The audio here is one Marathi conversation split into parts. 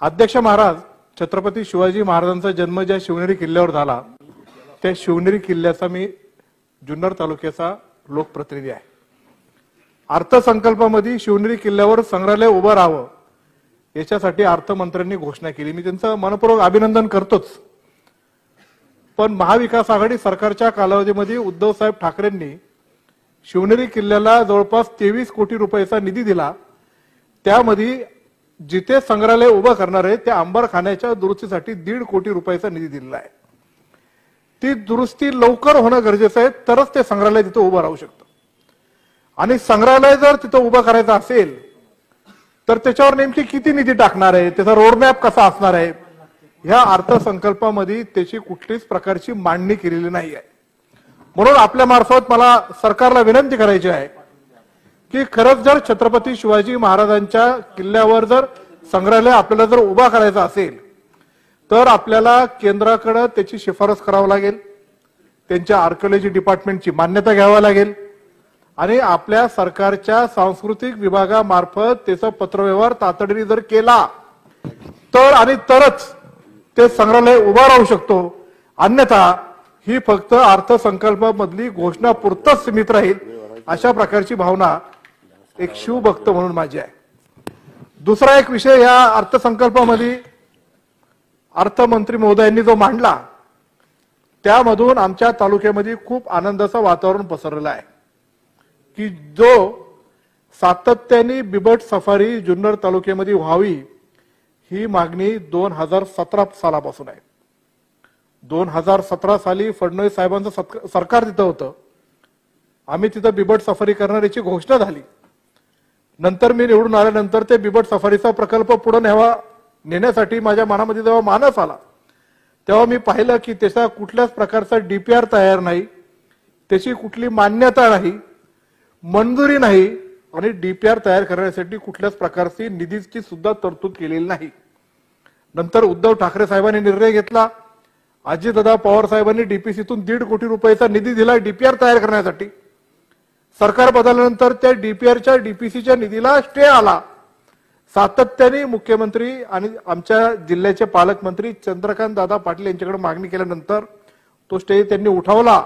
अध्यक्ष महाराज छत्रपती शिवाजी महाराजांचा जन्म ज्या शिवनेरी किल्ल्यावर झाला त्या शिवनेरी किल्ल्याचा मी जुन्नर तालुक्याचा लोकप्रतिनिधी आहे। अर्थसंकल्पामध्ये शिवनेरी किल्ल्यावर संग्रहालय उभं राहावं याच्यासाठी अर्थमंत्र्यांनी घोषणा केली, मी त्यांचं मनपूर्वक अभिनंदन करतोच। पण महाविकास आघाडी सरकारच्या कालावधीमध्ये उद्धव साहेब ठाकरेंनी शिवनेरी किल्ल्याला जवळपास 23 कोटी रुपयाचा निधी दिला। त्यामध्ये जिथे संग्रहालय उभं करणार आहे त्या अंबरखान्याच्या दुरुस्तीसाठी 1.5 कोटी रुपयाचा निधी दिलेला आहे। ती दुरुस्ती लवकर होणं गरजेचं आहे, तरच ते संग्रहालय तिथे उभं राहू शकतं। आणि संग्रहालय जर तिथे उभं करायचं असेल तर त्याच्यावर नेमकी किती निधी टाकणार आहे, त्याचा रोडमॅप कसा असणार आहे, ह्या अर्थसंकल्पामध्ये त्याची कुठलीच प्रकारची मांडणी केलेली नाही आहे। म्हणून आपल्या मार्फत मला सरकारला विनंती करायची आहे की खरंच जर छत्रपती शिवाजी महाराजांच्या किल्ल्यावर जर संग्रहालय आपल्याला जर उभा करायचा असेल तर आपल्याला केंद्राकडे त्याची शिफारस करावी लागेल, त्यांच्या आर्किओलॉजी डिपार्टमेंटची मान्यता घ्यावी लागेल आणि आपल्या सरकारच्या सांस्कृतिक विभागामार्फत त्याचा पत्रव्यवहार तातडीने जर केला तर आणि तरच ते संग्रहालय उभा राहू शकतो। अन्यथा ही फक्त अर्थसंकल्पामधली घोषणा पुरतच सीमित राहील, अशा प्रकारची भावना एक शिवभक्त म्हणून माझी आहे। दुसरा एक विषय या अर्थसंकल्पामध्ये अर्थमंत्री महोदयांनी जो मांडला त्यामधून आमच्या तालुक्यामध्ये खूप आनंदाचं वातावरण पसरलेलं आहे की जो सातत्याने बिबट सफारी जुन्नर तालुक्यामध्ये व्हावी ही मागणी 2017 सालापासून आहे। 2017 साली फडणवीस साहेबांचं सरकार तिथं होतं, आम्ही तिथं बिबट सफारी करण्याची घोषणा झाली। नंतर मी निवडून आल्यानंतर ते बिबट सफारीचा प्रकल्प पुढे नेण्यासाठी माझ्या मनामध्ये जेव्हा मानस आला तेव्हा मी पाहिलं की त्याचा कुठल्याच प्रकारचा डीपीआर तयार नाही, त्याची कुठली मान्यता नाही, मंजुरी नाही आणि डीपीआर तयार करण्यासाठी कुठल्याच प्रकारची निधीची सुद्धा तरतूद केलेली नाही। नंतर उद्धव ठाकरे साहेबांनी निर्णय घेतला, अजितदादा पवार साहेबांनी डीपीसीतून 1.5 कोटी रुपयाचा निधी दिला डीपीआर तयार करण्यासाठी। सरकार बदलल्यानंतर त्या डीपीआरच्या डीपीसीच्या निधीला स्टे आला। सातत्याने मुख्यमंत्री आणि आमच्या जिल्ह्याचे पालकमंत्री चंद्रकांत दादा पाटील यांच्याकडे मागणी केल्यानंतर तो स्टे त्यांनी उठवला।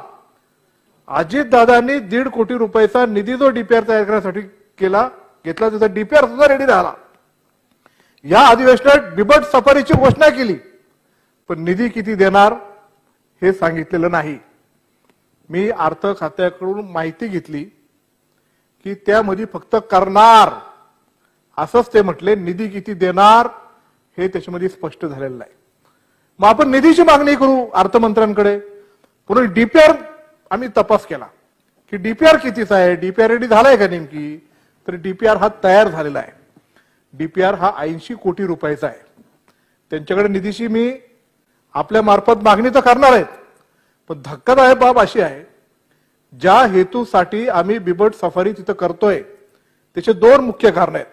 अजितदादांनी 1.5 कोटी रुपयाचा निधी जो डीपीआर तयार करण्यासाठी घेतला त्याचा डीपीआर सुद्धा रेडी झाला। या अधिवेशनात बिबट सफारीची घोषणा केली पण निधी किती देणार हे सांगितलेलं नाही। मी अर्थ खात्याकडून माहिती घेतली की त्यामध्ये फक्त करणार असंच ते म्हटले, निधी किती देणार हे त्याच्यामध्ये स्पष्ट झालेलं नाही। मग आपण निधीची मागणी करू अर्थमंत्र्यांकडे। पुन्हा डीपीआर आम्ही तपास केला की डीपीआर कितीचा आहे, डीपीआर रेडी झालाय का नेमकी, तर डीपीआर हा तयार झालेला आहे। डीपीआर हा 80 कोटी रुपयाचा आहे। त्यांच्याकडे निधीची मी आपल्या मार्फत मागणी तर करणार आहेत, पण धक्कादायक बाब अशी आहे ज्या हेतूसाठी आम्ही बिबट सफारी तिथं करतोय त्याचे 2 मुख्य कारण आहेत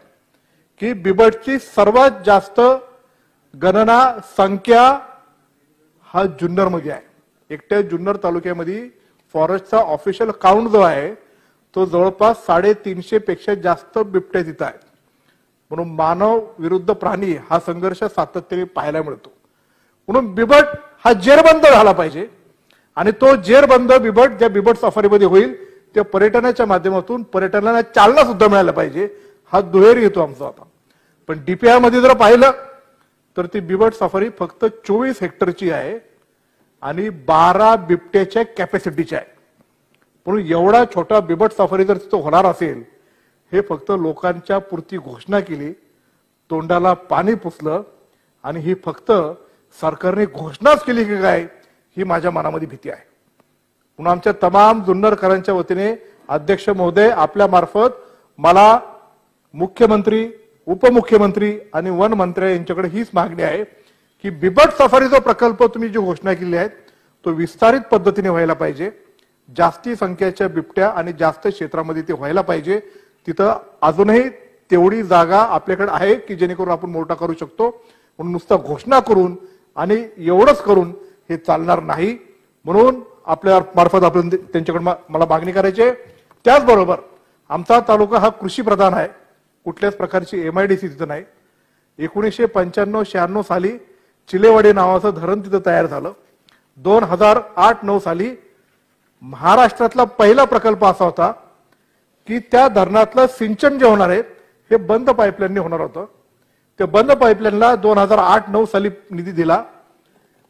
की बिबटची सर्वात जास्त गणना संख्या हा जुन्नर मध्ये आहे। एकट्या जुन्नर तालुक्यामध्ये फॉरेस्टचा ऑफिशियल काउंट जो आहे तो जवळपास 350 पेक्षा जास्त बिबट्या तिथं आहेत। म्हणून मानव विरुद्ध प्राणी हा संघर्ष सातत्याने पाहायला मिळतो। म्हणून बिबट हा जेरबंद झाला पाहिजे आणि तो जेरबंद बिबट ज्या बिबट सफारीमध्ये होईल त्या पर्यटनाच्या माध्यमातून पर्यटनाला चालना सुद्धा मिळायला पाहिजे, हा दुहेरी हेतू आमचा होता। पण डीपीआर मध्ये जर पाहिलं तर ती बिबट सफारी फक्त 24 हेक्टरची आहे आणि 12 बिबट्याच्या कॅपॅसिटीची आहे। म्हणून एवढा छोटा बिबट सफारी जर तिथं होणार असेल, हे फक्त लोकांच्या पुरती घोषणा केली, तोंडाला पाणी पुसलं आणि ही फक्त सरकारने घोषणाच केली की काय ही माझ्या मनामध्ये भीती आहे। म्हणून आमच्या तमाम जुन्नरकरांच्या वतीने अध्यक्ष महोदय आपल्या मार्फत मला मुख्यमंत्री, उपमुख्यमंत्री आणि वन मंत्री यांच्याकडे हीच मागणी आहे की बिबट सफारी जो प्रकल्प तुम्ही जी घोषणा केली आहे तो विस्तारित पद्धतीने व्हायला पाहिजे। जास्ती संख्येच्या बिबट्या आणि जास्त क्षेत्रामध्ये ते व्हायला पाहिजे। तिथं अजूनही तेवढी जागा आपल्याकडे आहे की जेणेकरून आपण मोठा करू शकतो। म्हणून नुसतं घोषणा करून आणि एवढंच करून हे चालणार नाही। म्हणून आपल्या मार्फत आपण त्यांच्याकडे मला मागणी करायची आहे। त्याचबरोबर आमचा तालुका हा कृषी प्रधान आहे, कुठल्याच प्रकारची एमआयडीसी तिथं नाही। 1995-96 साली चिलेवाडी नावाचं धरण तिथं तयार झालं. 2008-9 साली महाराष्ट्रातला पहिला प्रकल्प असा होता की त्या धरणातलं सिंचन जे होणार आहे हे बंद पाईपलाईनने होणार होतं. ते बंद पाईपलाईनला 2008-9 साली निधी दिला.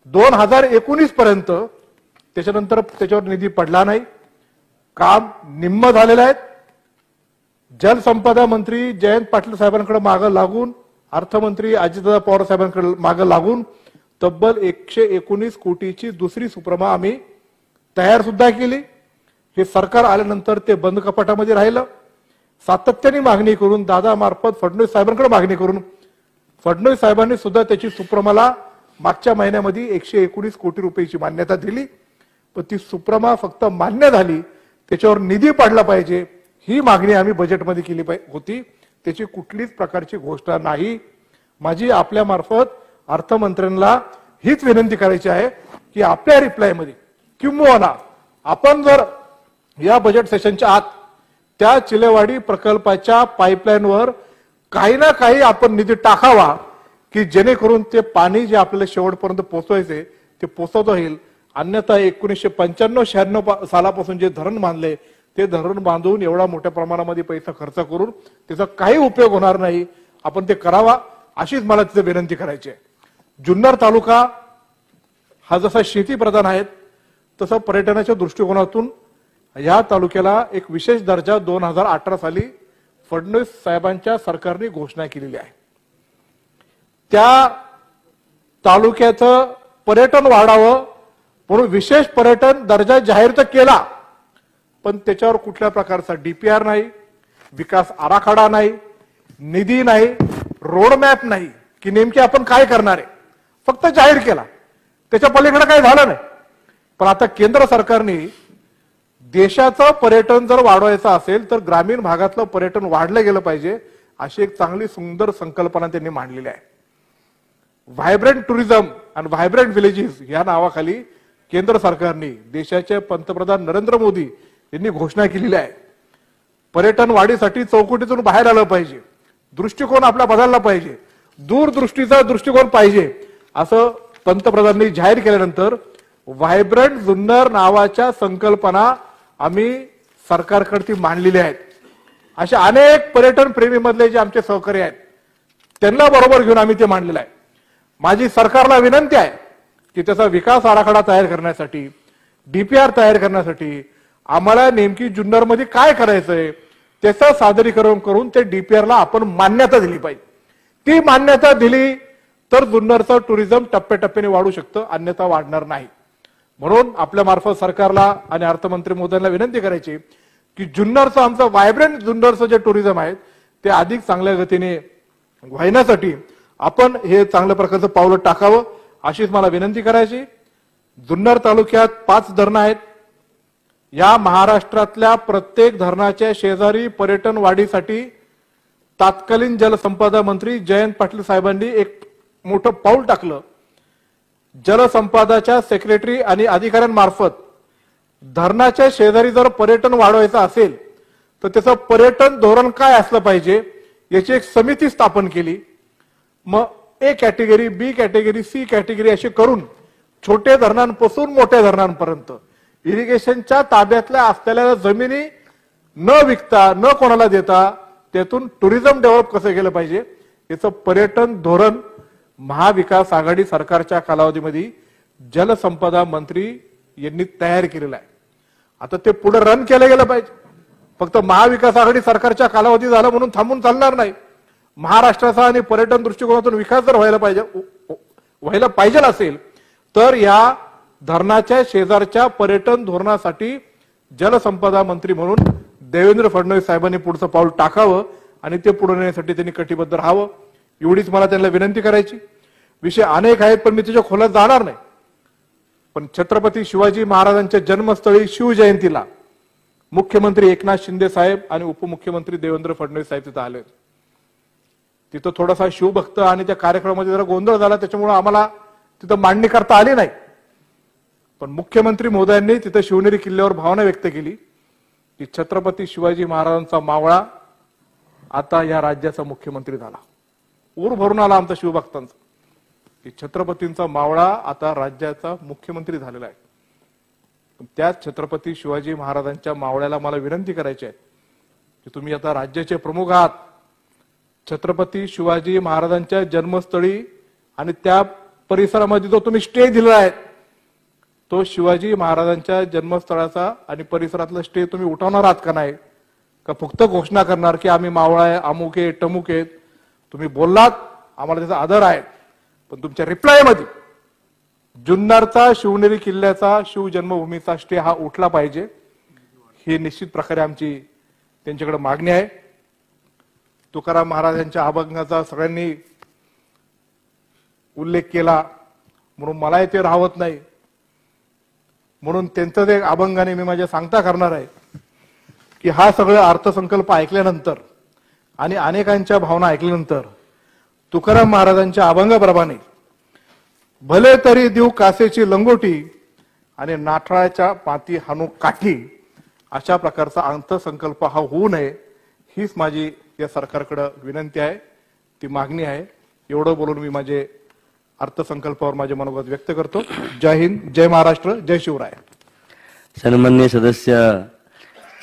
2019 पर्यंत त्याच्यानंतर त्याच्यावर निधी पडला नाही. काम निम्म झालेलं आहे. जलसंपदा मंत्री जयंत पाटील साहेबांकडे मागं लागून, अर्थमंत्री अजितदादा पवार साहेबांकडे मागं लागून तब्बल 119 कोटीची दुसरी सुप्रमा आम्ही तयार सुद्धा केली. हे सरकार आल्यानंतर ते बंद कपाटामध्ये राहिलं. सातत्याने मागणी करून दादा मार्फत फडणवीस साहेबांकडे मागणी करून फडणवीस साहेबांनी सुद्धा त्याची सुप्रमाला मागच्या महिन्यामध्ये 119 कोटी रुपयाची मान्यता दिली. पण ती सुप्रमा फक्त मान्य झाली, त्याच्यावर निधी पडला पाहिजे ही मागणी आम्ही बजेटमध्ये केली होती. त्याची कुठलीच प्रकारची घोषणा नाही. माझी आपल्या मार्फत अर्थमंत्र्यांना हीच विनंती करायची आहे की आपल्या रिप्लायमध्ये किंवा आपण जर या बजेट सेशनच्या आत त्या चिलेवाडी प्रकल्पाच्या पाईपलाईनवर काही ना काही आपण निधी टाकावा की जेणेकरून ते पाणी जे आपल्याला शेवटपर्यंत पोहोचवायचे ते पोहोचवता येईल. अन्यथा 1995-96 सालापासून जे धरण बांधले ते धरण बांधून एवढा मोठ्या प्रमाणामध्ये पैसा खर्च करून त्याचा काही उपयोग होणार नाही. आपण ते करावा अशीच मला तिथे विनंती करायची आहे. जुन्नर तालुका हा जसा शेती प्रधान आहे तसं पर्यटनाच्या दृष्टिकोनातून या तालुक्याला एक विशेष दर्जा 2018 साली फडणवीस साहेबांच्या सरकारने घोषणा केलेली आहे. त्या तालुक्याचं पर्यटन वाढावं म्हणून विशेष पर्यटन दर्जा जाहीर तर केला, पण त्याच्यावर कुठल्या प्रकारचा डीपीआर नाही, विकास आराखडा नाही, निधी नाही, रोडमॅप नाही की नेमके आपण काय करणार आहे. फक्त जाहीर केला, त्याच्या पलीकडे काही झालं नाही. पण आता केंद्र सरकारने देशाचं पर्यटन जर वाढवायचं असेल तर ग्रामीण भागातलं पर्यटन वाढलं गेलं पाहिजे अशी एक चांगली सुंदर संकल्पना त्यांनी मांडलेली आहे. व्हायब्रंट टुरिझम आणि व्हायब्रंट विलेजेस या नावाखाली केंद्र सरकारने देशाचे पंतप्रधान नरेंद्र मोदी यांनी घोषणा केलेली आहे. पर्यटन वाढीसाठी चौकटीतून बाहेर आलं पाहिजे, दृष्टिकोन आपला बदलला पाहिजे, दूरदृष्टीचा दृष्टिकोन पाहिजे असं पंतप्रधानांनी जाहीर केल्यानंतर व्हायब्रंट जुन्नर नावाच्या संकल्पना आम्ही सरकारकडे मांडलेल्या आहेत. असे अनेक पर्यटन प्रेमी मधले जे आमचे सहकारी आहेत त्यांना बरोबर घेऊन आम्ही ते मांडलेलं आहे. माझी सरकारला विनंती आहे की त्याचा विकास आराखडा तयार करण्यासाठी, डीपीआर तयार करण्यासाठी आम्हाला नेमकी जुन्नरमध्ये काय करायचंय त्याचं सादरीकरण करून ते डीपीआरला आपण मान्यता दिली पाहिजे. ती मान्यता दिली तर जुन्नरचं टुरिझम टप्प्याटप्प्याने वाढू शकतं, अन्यथा वाढणार नाही. म्हणून आपल्या मार्फत सरकारला आणि अर्थमंत्री मोदींना विनंती करायची की जुन्नरचं आमचं व्हायब्रंट जुन्नरचं जे टुरिझम आहे ते अधिक चांगल्या गतीने व्हायण्यासाठी आपण हे चांगल्या प्रकारचं पावलं टाकावं अशीच मला विनंती करायची. जुन्नर तालुक्यात 5 धरणं आहेत. या महाराष्ट्रातल्या प्रत्येक धरणाच्या शेजारी पर्यटन वाढीसाठी तत्कालीन जलसंपदा मंत्री जयंत पाटील साहेबांनी एक मोठं पाऊल टाकलं. जलसंपदाच्या सेक्रेटरी आणि अधिकाऱ्यांमार्फत धरणाच्या शेजारी जर पर्यटन वाढवायचं असेल तर त्याचं पर्यटन धोरण काय असलं पाहिजे याची एक समिती स्थापन केली. मग ए कॅटेगरी, बी कॅटेगरी, सी कॅटेगरी अशी करून छोटे धरणांपासून मोठ्या धरणांपर्यंत इरिगेशनच्या ताब्यातल्या असलेल्या जमिनी न विकता, न कोणाला देता त्यातून टुरिझम डेव्हलप कसं केलं पाहिजे याचं पर्यटन धोरण महाविकास आघाडी सरकारच्या कालावधीमध्ये जलसंपदा मंत्री यांनी तयार केलेलं आहे. आता ते पुढे रन केलं गेलं पाहिजे. फक्त महाविकास आघाडी सरकारच्या कालावधी झाला म्हणून थांबून चालणार नाही. महाराष्ट्राचा आणि पर्यटन दृष्टिकोनातून विकास जर व्हायला पाहिजे असेल तर या धरणाच्या शेजारच्या पर्यटन धोरणासाठी जलसंपदा मंत्री म्हणून देवेंद्र फडणवीस साहेबांनी पुढचं पाऊल टाकावं आणि ते पुढे नेण्यासाठी त्यांनी कटिबद्ध राहावं एवढीच मला त्यांना विनंती करायची. विषय अनेक आहेत पण मी त्याच्या खोलात जाणार नाही. पण छत्रपती शिवाजी महाराजांच्या जन्मस्थळी शिवजयंतीला मुख्यमंत्री एकनाथ शिंदे साहेब आणि उपमुख्यमंत्री देवेंद्र फडणवीस साहेब तिथं आले. तिथं थोडासा शिवभक्त आणि त्या कार्यक्रमामध्ये जरा गोंधळ झाला त्याच्यामुळे आम्हाला तिथं मांडणी करता आली नाही. पण मुख्यमंत्री महोदयांनी तिथं शिवनेरी किल्ल्यावर भावना व्यक्त केली की छत्रपती शिवाजी महाराजांचा मावळा आता या राज्याचा मुख्यमंत्री झाला. ऊर भरून आला आमचा शिवभक्तांचा की छत्रपतींचा मावळा आता राज्याचा मुख्यमंत्री झालेला आहे. त्याच छत्रपती शिवाजी महाराजांच्या मावळ्याला मला विनंती करायची आहे की तुम्ही आता राज्याचे प्रमुख आहात. छत्रपती शिवाजी महाराजांच्या जन्मस्थळी आणि त्या परिसरामध्ये जो तुम्ही स्टे दिला आहे तो शिवाजी महाराजांच्या जन्मस्थळाचा आणि परिसरातला स्टे तुम्ही उठवणार आहात का नाही, का फक्त घोषणा करणार की आम्ही मावळा आहे, अमुक आहे, टमुक आहेत. तुम्ही बोललात, आम्हाला त्याचा आदर आहे, पण तुमच्या रिप्लाय मध्ये जुन्नरचा शिवनेरी किल्ल्याचा शिवजन्मभूमीचा स्टे हा उठला पाहिजे ही निश्चित प्रकारे आमची त्यांच्याकडे मागणी आहे. तुकाराम महाराजांच्या अभंगाचा सगळ्यांनी उल्लेख केला म्हणून मला ते राहत नाही, म्हणून त्यांचं एक अभंगाने मी माझ्या सांगता करणार आहे की हा सगळं अर्थसंकल्प ऐकल्यानंतर आणि अनेकांच्या भावना ऐकल्यानंतर तुकाराम महाराजांच्या अभंगाप्रमाणे भले तरी देऊ कासेची लंगोटी आणि नाठाळाच्या पाती हाणू काठी अशा प्रकारचा अर्थसंकल्प हा होऊ नये हीच माझी या सरकारकडे विनंती आहे, ती मागणी आहे. एवढं बोलून मी माझे अर्थसंकल्पावर माझे मनोगत व्यक्त करतो. जय हिंद, जय महाराष्ट्र, जय शिवराय. सन्मान्य सदस्य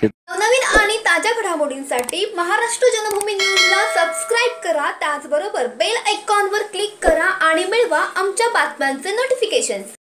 नवीन आणि ताज्या घडामोडींसाठी महाराष्ट्र जन्मभूमी न्यूजला सबस्क्राईब करा. त्याचबरोबर बेल आयकॉनवर क्लिक करा आणि मिळवा आमच्या बातम्यांचे नोटिफिकेशन्स.